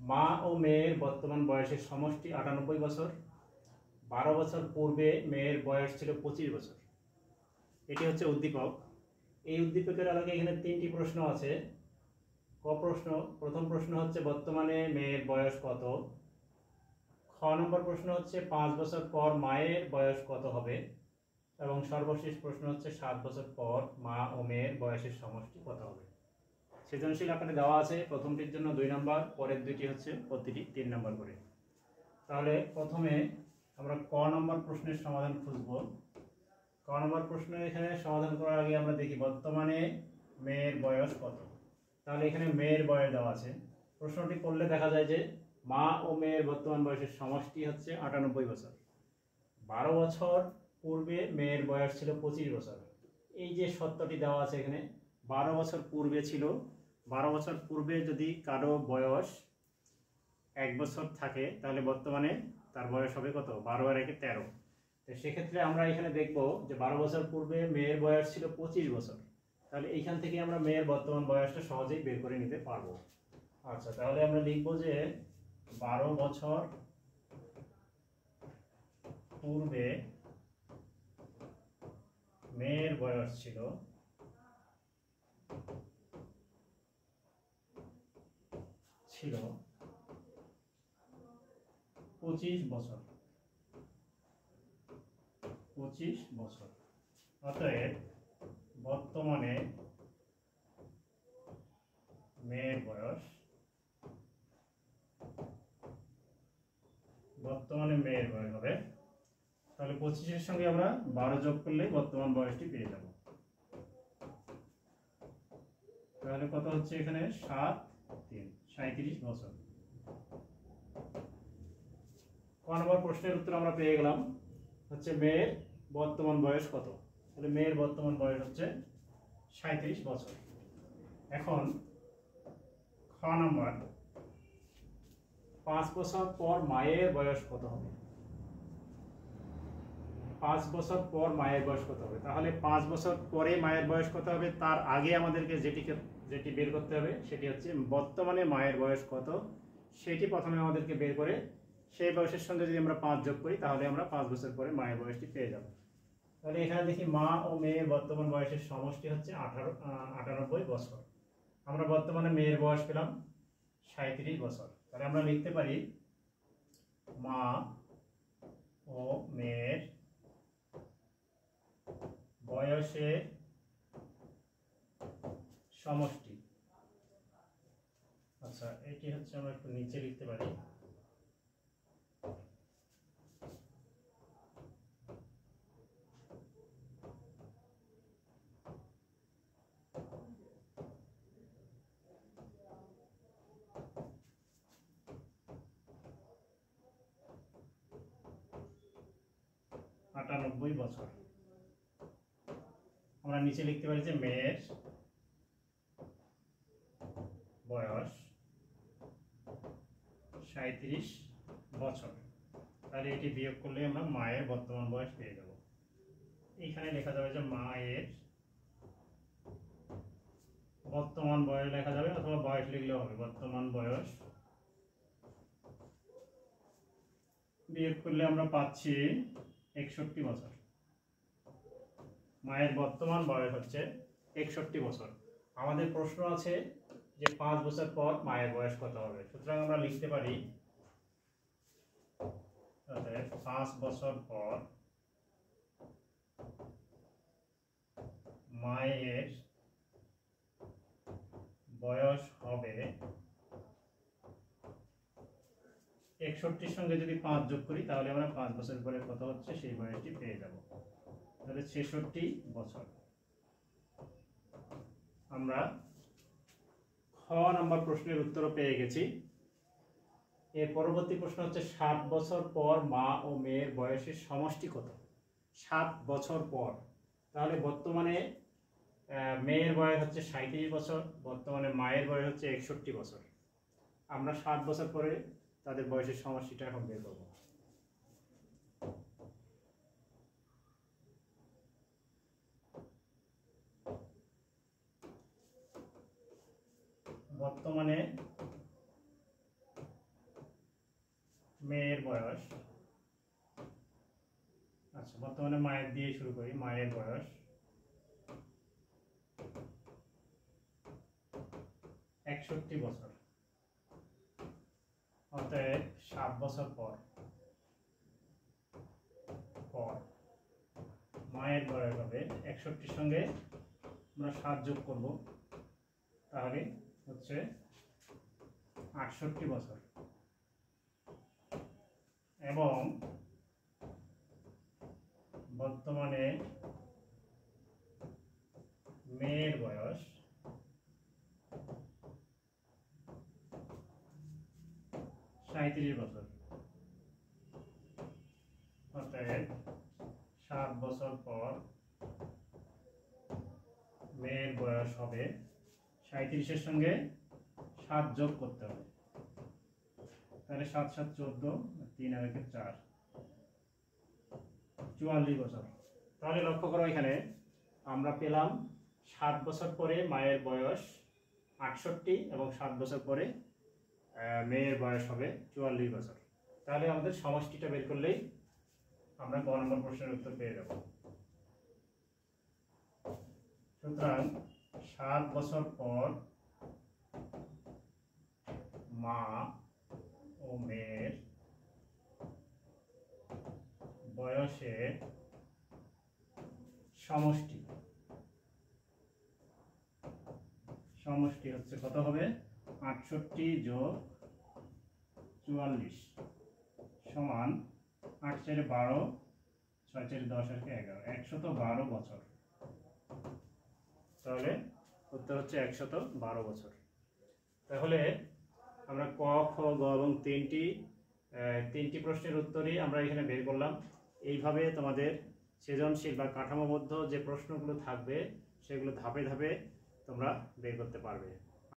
মা ও মেয়ের বর্তমান বয়সের সমষ্টি ৯৮ বছর। ১২ বছর পূর্বে মেয়ের বয়স ছিল ২৫ বছর। এটি হচ্ছে উদ্দীপক। এই উদ্দীপকের আলোকে এখানে ৩টি প্রশ্ন আছে। প্রশ্ন, প্রথম প্রশ্ন হচ্ছে বর্তমানে মেয়ের বয়স কত। খ নম্বর প্রশ্ন হচ্ছে ৫ বছর পর মায়ের বয়স কত হবে। এবং সর্বশেষ প্রশ্ন হচ্ছে ৭ বছর পর মা ও মেয়ের বয়সের সমষ্টি কত হবে। সৃজনশীল আকারে দেওয়া আছে। প্রথমটির জন্য ২ নম্বর, পরের দুইটি হচ্ছে প্রতিটি ৩ নম্বর করে। তাহলে প্রথমে আমরা ক নম্বর প্রশ্নের সমাধান খুঁজব। ক নম্বর প্রশ্ন এখানে সমাধান করার আগে আমরা দেখি বর্তমানে মেয়ের বয়স কত। তাহলে এখানে মেয়ের বয়স দেওয়া আছে। প্রশ্নটি করলে দেখা যায় যে মা ও মেয়ের বর্তমান বয়সের সমষ্টি হচ্ছে ৯৮ বছর। ১২ বছর পূর্বে মেয়ের বয়স ছিল ২৫ বছর। এই যে সত্যটি দেওয়া আছে এখানে ১২ বছর পূর্বে ছিল। ১২ বছর পূর্বে যদি কারো বয়স ১ বছর থাকে তাহলে বর্তমানে তার বয়স হবে কত? ১২ আর ১ ১৩। তো সেক্ষেত্রে আমরা এখানে দেখব যে ১২ বছর পূর্বে মেয়ের বয়স ছিল ২৫ বছর। তাহলে এইখান থেকে আমরা মেয়ের বর্তমান বয়সটা সহজেই বের করে নিতে পারবো। আচ্ছা, তাহলে আমরা লিখব যে ১২ বছর পূর্বে মেয়ের বয়স ছিল ২৫ বছর। ২৫ বছর। অতএব বর্তমানে মেয়ের বয়স হবে, তাহলে ২৫-এর সঙ্গে আমরা ১২ যোগ করলে বর্তমান বয়সটি পেয়ে যাব। তাহলে কত হচ্ছে এখানে? ৭ ৩ ৩৭ বছর। ক নম্বর প্রশ্নের উত্তর আমরা পেয়ে গেলাম হচ্ছে মেয়ের বর্তমান বয়স কত। তাহলে মেয়ের বর্তমান বয়স হচ্ছে ৩৭ বছর। এখন খ নম্বর, ৫ বছর পর মায়ের বয়স কত হবে। ৫ বছর পর মায়ের বয়স কত হবে? তাহলে ৫ বছর পরে মায়ের বয়স কত হবে তার আগে আমাদেরকে যেটি বের করতে হবে সেটি হচ্ছে বর্তমানে মায়ের বয়স কত, সেটি প্রথমে আমাদেরকে বের করে সেই বয়সের সঙ্গে যদি আমরা ৫ যোগ করি তাহলে আমরা ৫ বছর পরে মায়ের বয়সটি পেয়ে যাব। তাহলে এখানে দেখি মা ও মেয়ের বর্তমান বয়সের সমষ্টি হচ্ছে ৯৮ বছর। আমরা বর্তমানে মেয়ের বয়স পেলাম ৩৭ বছর। তাহলে আমরা লিখতে পারি মা ও মেয়ের বয়সের সমষ্টি। আচ্ছা, এটি হচ্ছে আমরা একটু নিচে লিখতে পারি। আটানব্বই বছর। আমরা নিচে লিখতে পারি যে মেয়ের বয়স ৩৭ বছর। তাহলে এটি বিয়োগ করলে আমরা মায়ের বর্তমান বয়স পেয়ে যাব। এইখানে লেখা যাবে যে মায়ের বর্তমান বয়স লেখা যাবে, অথবা বয়স লিখলেও হবে। বর্তমান বয়স বিয়োগ করলে আমরা পাচ্ছি ৬১ বছর। মায়ের বর্তমান বয়স হচ্ছে ৬১ বছর। আমাদের প্রশ্ন আছে যে ৫ বছর পর মায়ের বয়স কত হবে। সুতরাং আমরা লিখতে পারি ৫ বছর পর মায়ের বয়স হবে ৬১-র সঙ্গে যদি ৫ যোগ করি তাহলে আমরা ৫ বছর পরে কত হচ্ছে সেই বয়সটি পেয়ে যাব। তাহলে ৬৬ বছর। আমরা খ নম্বর প্রশ্নের উত্তরও পেয়ে গেছি। এর পরবর্তী প্রশ্ন হচ্ছে ৭ বছর পর মা ও মেয়ের বয়সের সমষ্টি কত। ৭ বছর পর, তাহলে বর্তমানে মেয়ের বয়স হচ্ছে ৩৭ বছর, বর্তমানে মায়ের বয়স হচ্ছে ৬১ বছর। আমরা ৭ বছর পরে তাদের বয়সের সমষ্টিটা এখন বের করব। বর্তমানে মেয়ের বয়স, আচ্ছা বর্তমানে মায়ের দিয়ে শুরু করি। মায়ের বয়স 61 বছর, অতএব 7 বছর পর পর মায়ের বয়স হবে 61 সঙ্গে আমরা 7 যোগ করব, তাহলে হচ্ছে 68 বছর। এবং বর্তমানে মেয়ের বয়স 37 বছর, অতএব 7 বছর পর মেয়ের বয়স হবে 37-এর সঙ্গে 7 যোগ করতে হবে, তাহলে 7 7 14, 3 আর 1 4, 44 বছর। তাহলে লক্ষ্য করো এখানে আমরা পেলাম 7 বছর পরে মায়ের বয়স 68 এবং 7 বছর পরে মেয়ের বয়স হবে 44 বছর। তাহলে আমাদের সমষ্টিটা বের করলেই আমরা ক নম্বর প্রশ্নের উত্তর পেয়ে যাব। সুতরাং 7 বছর পর মা ও মেয়ের বয়সের সমষ্টি হচ্ছে কত হবে? 68 যোগ 44 সমান 8 4 12, 6 4 10 আর 11, 112 বছর। তাহলে উত্তর হচ্ছে 112 বছর। তাহলে আমরা ক, খ, গ এবং তিনটি প্রশ্নের উত্তরই আমরা এখানে বের করলাম। এইভাবে তোমাদের সৃজনশীল বা কাঠামোবদ্ধ যে প্রশ্নগুলো থাকবে সেগুলো ধাপে ধাপে তোমরা বের করতে পারবে।